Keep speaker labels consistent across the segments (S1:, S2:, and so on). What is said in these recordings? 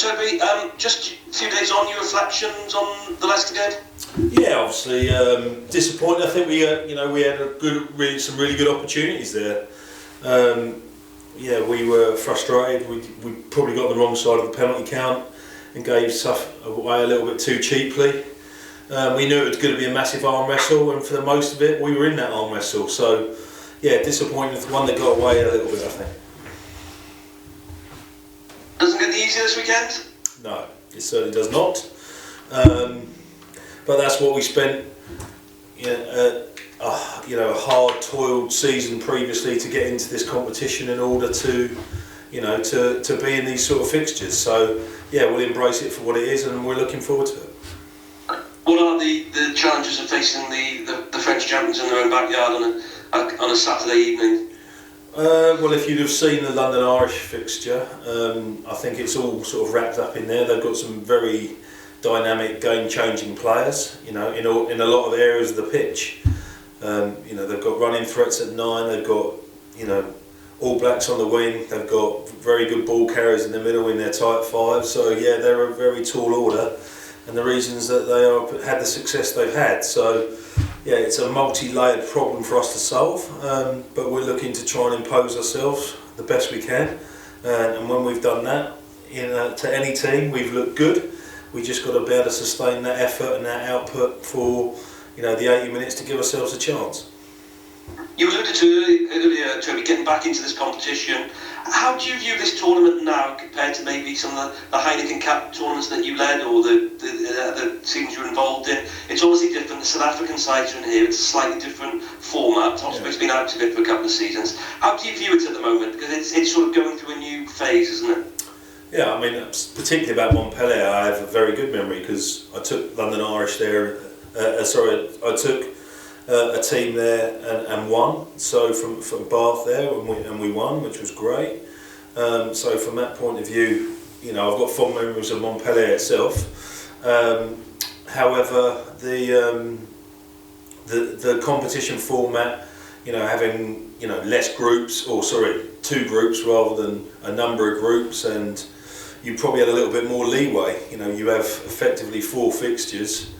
S1: Toby, just a few days on, your reflections on the Leicester game?
S2: Yeah, obviously disappointed. I think we had some really good opportunities there. We were frustrated. We probably got the wrong side of the penalty count and gave stuff away a little bit too cheaply. We knew it was going to be a massive arm wrestle, and for the most of it, we were in that arm wrestle. So, yeah, disappointed with the one that got away a little bit, I think.
S1: Doesn't get any easier this weekend?
S2: No, it certainly does not. But that's what we spent, a hard-toiled season previously to get into this competition in order to be in these sort of fixtures. So, yeah, we'll embrace it for what it is, and we're looking forward to it.
S1: What are the challenges of facing the French champions in their own backyard on a Saturday evening?
S2: Well, if you'd have seen the London Irish fixture, I think it's all sort of wrapped up in there. They've got some very dynamic, game-changing players, in a lot of areas of the pitch. They've got running threats at 9. They've got, All Blacks on the wing. They've got very good ball carriers in the middle in their tight 5. So yeah, they're a very tall order, and the reasons that they had the success they've had. So yeah, it's a multi-layered problem for us to solve, but we're looking to try and impose ourselves the best we can, and when we've done that, to any team, we've looked good. We just got to be able to sustain that effort and that output for the 80 minutes to give ourselves a chance.
S1: You alluded to earlier, Toby, getting back into this competition. How do you view this tournament now compared to maybe some of the Heineken Cup tournaments that you led, or the teams you were involved in? It's obviously different. The South African sides are in here. It's a slightly different format. Ospreys been out of it for a couple of seasons. How do you view it at the moment? Because it's sort of going through a new phase, isn't it?
S2: Yeah, I mean, particularly about Montpellier, I have a very good memory because I took London Irish there. I took a team there and won. So from Bath there, and we won, which was great. So from that point of view, I've got fond memories of Montpellier itself. However, the competition format, having less groups, 2 groups rather than a number of groups, and you probably had a little bit more leeway. You have effectively 4 fixtures.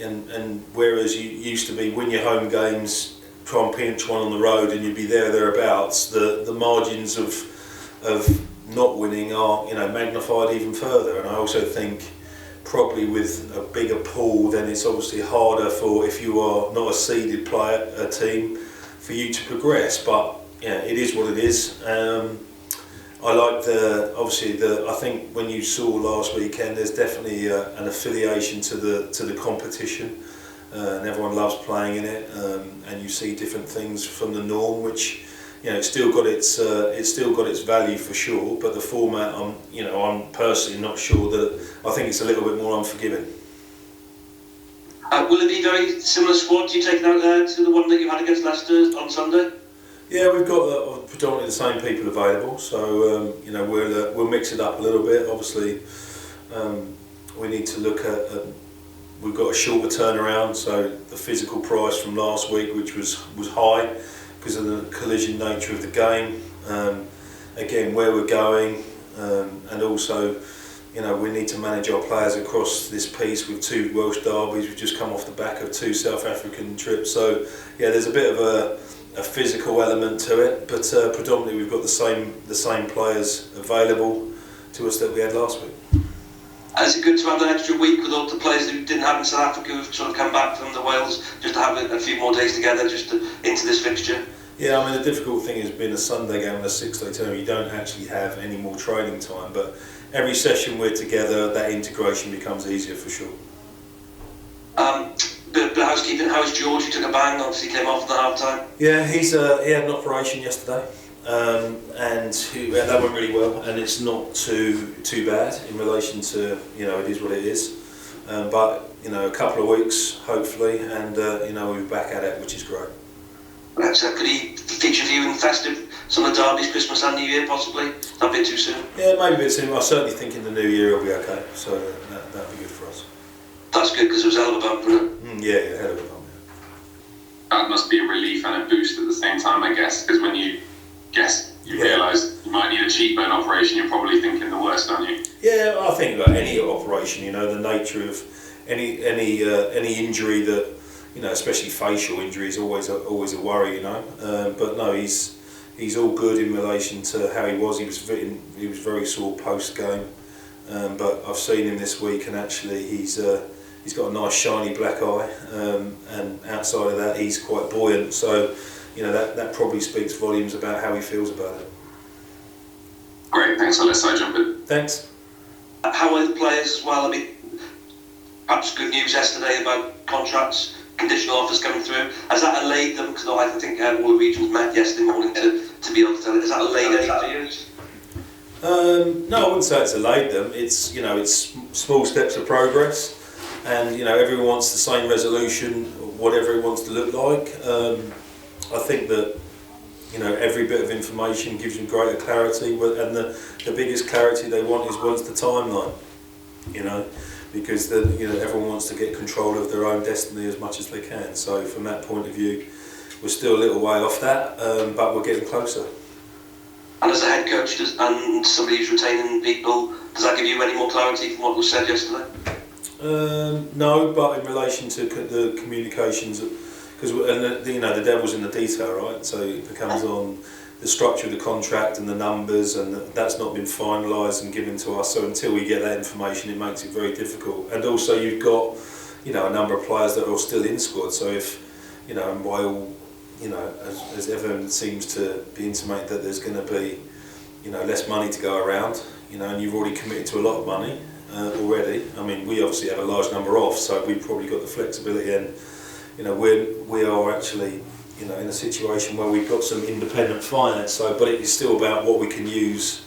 S2: And whereas you used to be win your home games, try and pinch one on the road, and you'd be thereabouts, the margins of not winning are magnified even further. And I also think probably with a bigger pool, then it's obviously harder for, if you are not a seeded player, a team, for you to progress. But yeah, it is what it is. I like I think when you saw last weekend, there's definitely an affiliation to the competition, and everyone loves playing in it, and you see different things from the norm, which it's still got its value for sure. But the format, I'm personally not sure that. I think it's a little bit more unforgiving.
S1: Will it be very similar squad you taken out there to the one that you had against Leicester on Sunday? Yeah,
S2: we've got predominantly the same people available, so we'll mix it up a little bit. Obviously, we need to look at. We've got a shorter turnaround, so the physical price from last week, which was high because of the collision nature of the game. Again, where we're going, and also, we need to manage our players across this piece with 2 Welsh derbies. We've just come off the back of 2 South African trips, so yeah, there's a bit of a physical element to it, but predominantly we've got the same players available to us that we had last week.
S1: Is it good to have an extra week with all the players who didn't have in South Africa who've sort of come back from the Wales, just to have a few more days together into this fixture?
S2: Yeah, I mean, the difficult thing is being a Sunday game and a 6-day tournament, you don't actually have any more training time, but every session we're together, that integration becomes easier for sure.
S1: Bit of housekeeping. How is George? He took a bang, obviously came off at the half time.
S2: Yeah, he had an operation yesterday, and that went really well, and it's not too bad in relation to, it is what it is, but a couple of weeks hopefully, and we'll be back at it, which is great.
S1: So could he feature for you in festive, some of the derbies, Christmas and New Year possibly? Not a bit too soon?
S2: Yeah, maybe a bit soon. I certainly think in the New Year it'll be okay, so that'll be good for us.
S1: That's good, because it was a hell of a bump, wasn't it?
S2: Yeah, hell of a bump.
S3: That must be a relief and a boost at the same time, I guess, because when you guess you realise you might need a cheekbone operation. You're probably thinking the worst, aren't you?
S2: Yeah, I think like any operation, you know, the nature of any injury that, you know, especially facial injury is always a worry, you know. But no, he's all good in relation to how he was. He was very sore post game, but I've seen him this week, and actually he's got a nice shiny black eye, and outside of that he's quite buoyant. So, you know, that probably speaks volumes about how he feels about it.
S3: Great, thanks. I'll let Si jump in.
S2: Thanks.
S1: How are the players as well? I mean, perhaps good news yesterday about contracts, conditional offers coming through. Has that allayed them? Because I think all the regions met yesterday morning to be able to tell it. Has that allayed any fears?
S2: No, I wouldn't say it's allayed them. It's, you know, it's small steps of progress, and, you know, everyone wants the same resolution, whatever it wants to look like. I think that, you know, every bit of information gives them greater clarity, and the biggest clarity they want is what's the timeline, you know, because you know, everyone wants to get control of their own destiny as much as they can. So from that point of view, we're still a little way off that, but we're getting closer.
S1: And as a head coach and somebody who's retaining people, does that give you any more clarity from what was said yesterday?
S2: No, but in relation to the communications, because you know, the devil's in the detail, right? So it becomes on the structure of the contract and the numbers, and that's not been finalised and given to us. So until we get that information, it makes it very difficult. And also, you've got, you know, a number of players that are still in squad. So if, you know, and while, you know, as Evan seems to be intimating that there's going to be, you know, less money to go around, you know, and you've already committed to a lot of money already. I mean, we obviously have a large number off, so we've probably got the flexibility, and, you know, we are actually, you know, in a situation where we've got some independent finance. So, but it is still about what we can use,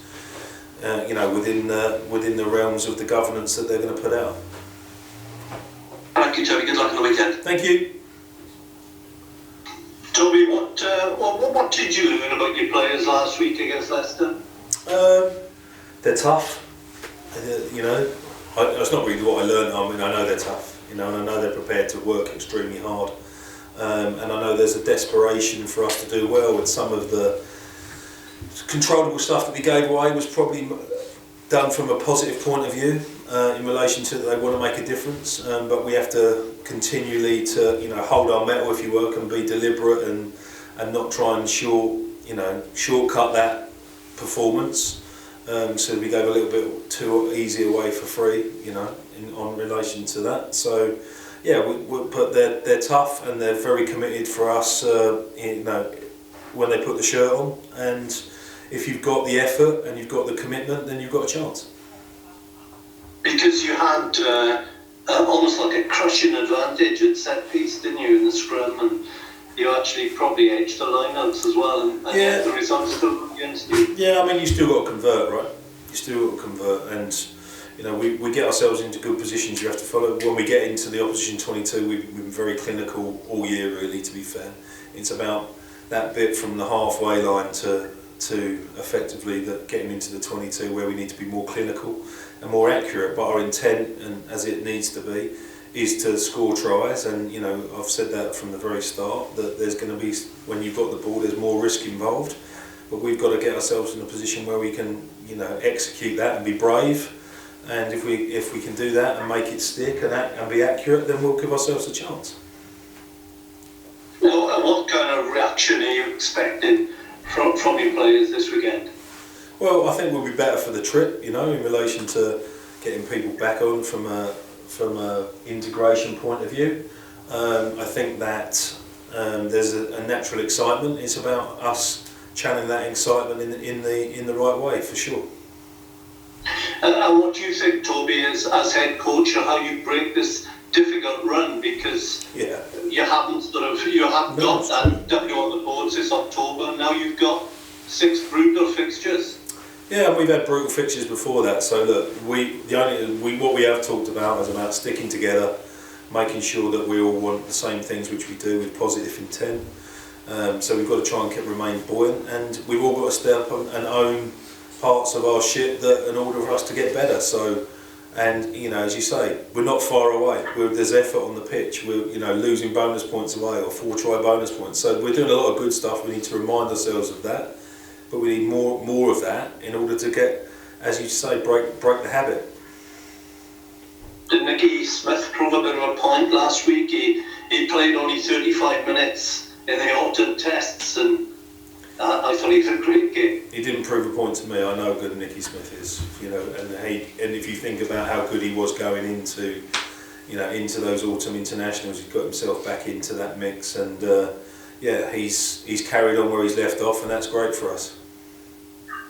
S2: you know, within the realms of the governance that they're going to put out.
S1: Thank you, Toby. Good luck on the weekend.
S2: Thank you.
S4: Toby, what did you learn about your players last week against Leicester?
S2: They're tough. You know, it's not really what I learned. I mean, I know they're tough. You know, and I know they're prepared to work extremely hard. And I know there's a desperation for us to do well, and some of the controllable stuff that we gave away was probably done from a positive point of view in relation to that they want to make a difference. But we have to continually to, you know, hold our mettle, if you work, and be deliberate and not try and shortcut that performance. So we gave a little bit too easy away for free, you know, on relation to that. So yeah, but they're tough, and they're very committed for us, you know, when they put the shirt on. And if you've got the effort and you've got the commitment, then you've got a chance.
S4: Because you had almost like a crushing advantage at set piece, didn't you, in the scrum, and you actually probably edged the lineouts as well, and yet the results still against you. Yeah,
S2: I mean, you still got to convert, right? You still got to convert, and, you know, we get ourselves into good positions. You have to follow. When we get into the opposition 22, we've been very clinical all year, really, to be fair. It's about that bit from the halfway line to effectively getting into the 22, where we need to be more clinical and more accurate. But our intent, and as it needs to be, is to score tries. And, you know, I've said that from the very start, that there's going to be, when you've got the ball, there's more risk involved. But we've got to get ourselves in a position where we can, you know, execute that and be brave. And if we can do that and make it stick and be accurate, then we'll give ourselves a chance.
S4: Well, what kind of reaction are you expecting from your players this weekend?
S2: Well, I think we'll be better for the trip, you know, in relation to getting people back on from a integration point of view. I think that there's a natural excitement. It's about us channeling that excitement in the right way, for sure.
S4: And what do you think, Toby, as head coach, or how you break this difficult run? Because you haven't got that W on the board since October. Now you've got 6 brutal fixtures.
S2: Yeah, we've had brutal fixtures before that. So look, what we have talked about is about sticking together, making sure that we all want the same things, which we do, with positive intent. So we've got to try and remain buoyant, and we've all got to step up and own parts of our ship that in order for us to get better. So, and, you know, as you say, we're not far away. There's effort on the pitch. We're, you know, losing bonus points away, or 4 try bonus points. So we're doing a lot of good stuff. We need to remind ourselves of that, but we need more of that in order to get, as you say, break the habit.
S4: Did Nicky Smith prove a bit of a point last week? He played only 35 minutes in the autumn tests, and I thought he had a great game.
S2: He didn't prove a point to me. I know how good Nicky Smith is, and if you think about how good he was going into those autumn internationals, he's got himself back into that mix, and he's carried on where he's left off, and that's great for us.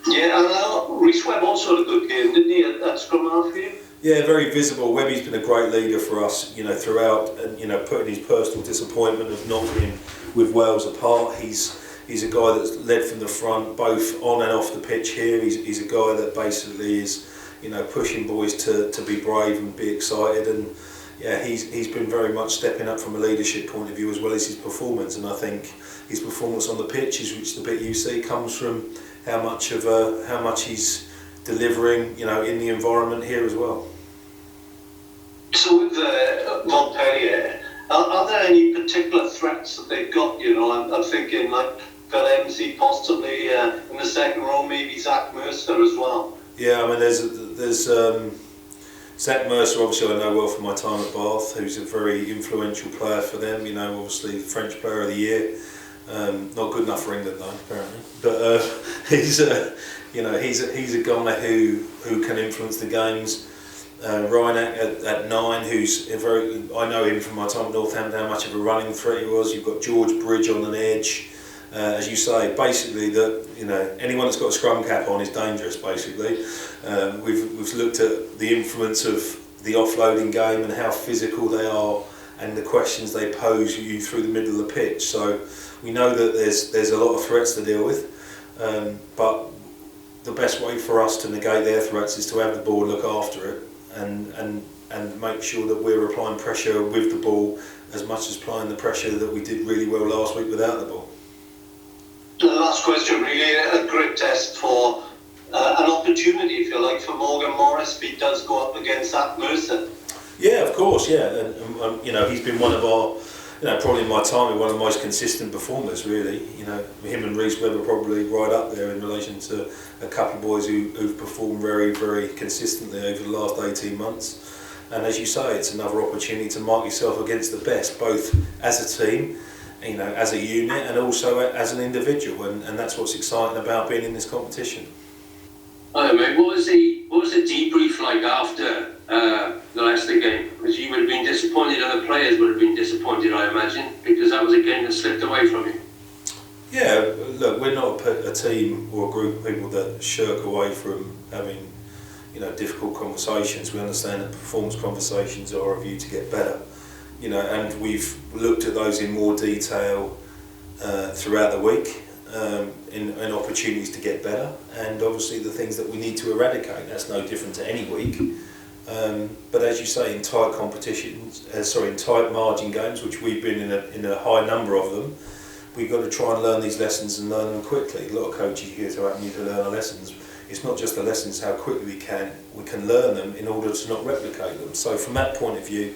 S4: Yeah, and Rhys Webb also had a good game, didn't he, at scrum half for you?
S2: Yeah, very visible. Webby's been a great leader for us, throughout, and putting his personal disappointment of not being with Wales apart. He's a guy that's led from the front, both on and off the pitch here. He's a guy that basically is, pushing boys to be brave and be excited, and he's been very much stepping up from a leadership point of view as well as his performance. And I think his performance on the pitch, which the bit you see, comes from how much he's delivering, in the environment here as well.
S4: So with Montpellier, are there any particular threats that they've got? I'm thinking like Phil Emsey possibly in the second row, maybe Zach Mercer as well.
S2: Yeah, I mean there's Zach Mercer, obviously I know well from my time at Bath, who's a very influential player for them. Obviously French Player of the Year. Not good enough for England though, apparently. But he's a guy who can influence the games. Ryan at 9, who's I know him from my time at Northampton, how much of a running threat he was. You've got George Bridge on an edge. As you say, basically anyone that's got a scrum cap on is dangerous. Basically, we've looked at the influence of the offloading game and how physical they are, and the questions they pose you through the middle of the pitch. So we know that there's a lot of threats to deal with, but the best way for us to negate their threats is to have the ball, look after it, and make sure that we're applying pressure with the ball as much as applying the pressure that we did really well last week without the ball.
S4: The last question, really, a great test for an opportunity, if you like, for Morgan Morris if he does go up against Zach Mercer.
S2: Yeah, of course, yeah, and he's been one of our, probably in my time, one of the most consistent performers, really. Him and Rhys Webb are probably right up there in relation to a couple of boys who've performed very, very consistently over the last 18 months. And as you say, it's another opportunity to mark yourself against the best, both as a team, as a unit, and also as an individual, and that's what's exciting about being in this competition.
S5: Hi mate, what was the debrief like after the Leicester game? Because you would have been disappointed, and the players would have been disappointed, I imagine, because that was a game that slipped away from you.
S2: Yeah, look, we're not a team or a group of people that shirk away from having difficult conversations. We understand that performance conversations are a view to get better. And we've looked at those in more detail throughout the week, in opportunities to get better, and obviously the things that we need to eradicate. That's no different to any week. But as you say, in tight competitions, in tight margin games, which we've been in a high number of them, we've got to try and learn these lessons and learn them quickly. A lot of coaches here to help you to learn our lessons. It's not just the lessons, how quickly we can learn them in order to not replicate them. So from that point of view,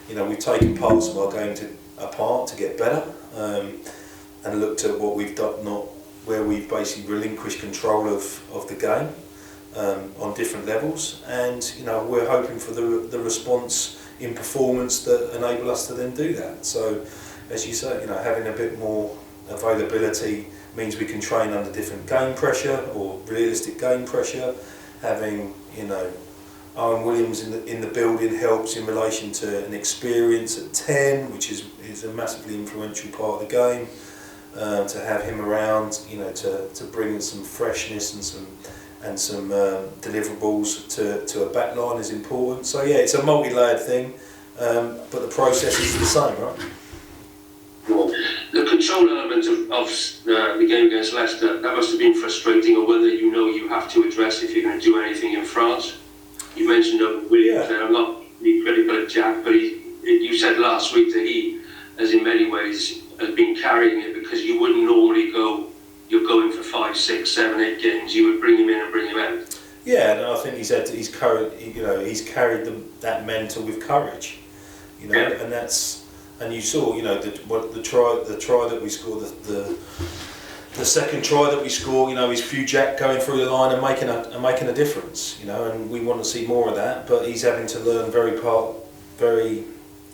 S2: we've taken parts of our game apart to get better, and looked at what we've done, where we've basically relinquished control of the game on different levels, and we're hoping for the response in performance that enable us to then do that. So, as you say, having a bit more availability means we can train under different game pressure or realistic game pressure. Having Owen Williams in the building helps in relation to an experience at 10, which is a massively influential part of the game. To have him around, to bring in some freshness and some deliverables to a back line is important. So yeah, it's a multi-layered thing, but the process is the same, right?
S5: Well, the control element of the game against Leicester, that must have been frustrating, or whether you have to address if you're going to do anything in France. You mentioned Williams there. I'm not being critical of Jack, but you said last week that he, as in many ways, has been carrying it, because you wouldn't normally you're going for 5, 6, 7, 8 games. You would bring him in and bring him out. Yeah,
S2: no, I think he's carried that mentor with courage, and you saw, the try that we scored, the second try that we score, you know, is Few Jack going through the line and making a difference, you know, and we want to see more of that. But he's having to learn very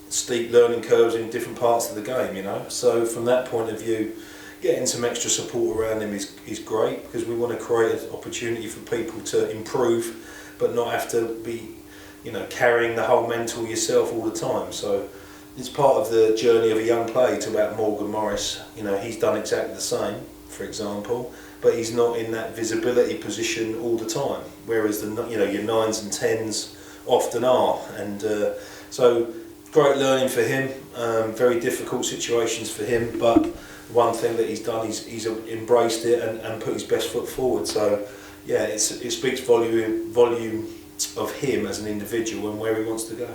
S2: steep learning curves in different parts of the game, you know. So from that point of view, getting some extra support around him is great, because we want to create an opportunity for people to improve, but not have to be, you know, carrying the whole mantle yourself all the time. So it's part of the journey of a young player. To about Morgan Morris, you know, he's done exactly the same, for example, but he's not in that visibility position all the time, whereas the, you know, your 9s and 10s often are. And so great learning for him, very difficult situations for him, but one thing that he's done is he's embraced it and put his best foot forward. So yeah, it speaks volume of him as an individual and where he wants to go.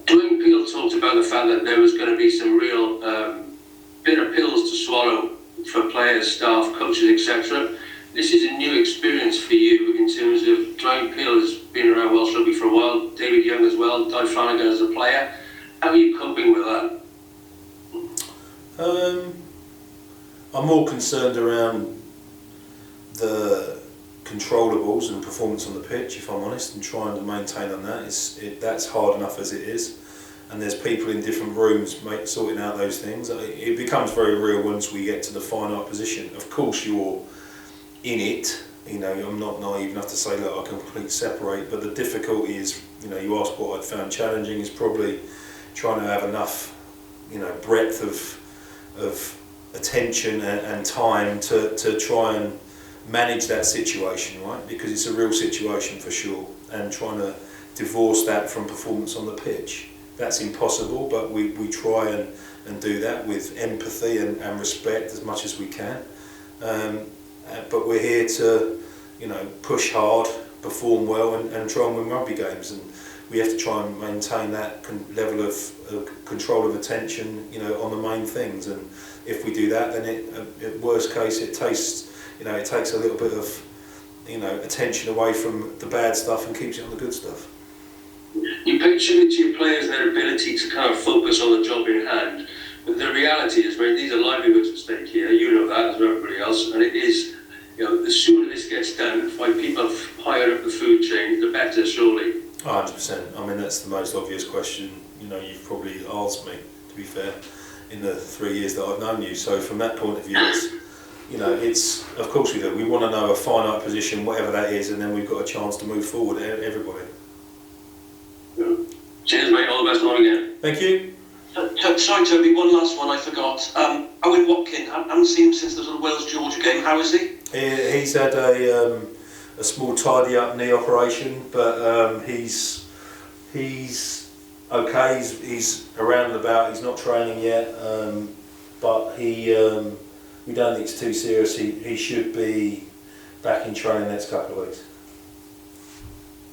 S5: Dwayne Peel talked about the fact that there was going to be some real bitter pills to swallow for players, staff, coaches, etc. This is a new experience for you in terms of Dwayne Peel has been around Welsh Rugby for a while, David Young as well, Di Flanagan as a player. How are you coping with that?
S2: I'm more concerned around the controllables and performance on the pitch, if I'm honest, and trying to maintain on that. That's hard enough as it is, and there's people in different rooms sorting out those things. It becomes very real once we get to the finite position. Of course you're in it, you know, I'm not naive enough to say that I can completely separate, but the difficulty is, you know, you asked what I'd found challenging, is probably trying to have enough, you know, breadth of attention and time to try and manage that situation, right? Because it's a real situation for sure, and trying to divorce that from performance on the pitch, that's impossible, but we try and do that with empathy and respect as much as we can. But we're here to, you know, push hard, perform well, and try and win rugby games, and we have to try and maintain that level of control of attention, you know, on the main things. And if we do that, then at worst case it takes a little bit of, you know, attention away from the bad stuff and keeps it on the good stuff.
S5: You pay tribute to your players and their ability to kind of focus on the job in hand, but the reality is, right, these are livelihoods at stake here. You know that as well as everybody else, and it is, you know, the sooner this gets done, by people higher up the food chain, the better, surely.
S2: 100%. I mean, that's the most obvious question, you know, you've probably asked me, to be fair, in the 3 years that I've known you. So from that point of view, it's, you know, it's, of course we do. We want to know a finite position, whatever that is, and then we've got a chance to move forward, everybody.
S5: Yeah. Cheers, mate. All the best on again.
S2: Thank you.
S1: Sorry, Toby, one last one I forgot. Owen Watkin, I haven't seen him since the Wales-Georgia game. How is he?
S2: He's had a small tidy up knee operation, but he's okay. He's around and about. He's not training yet, but we don't think it's too serious. He should be back in training next couple of weeks.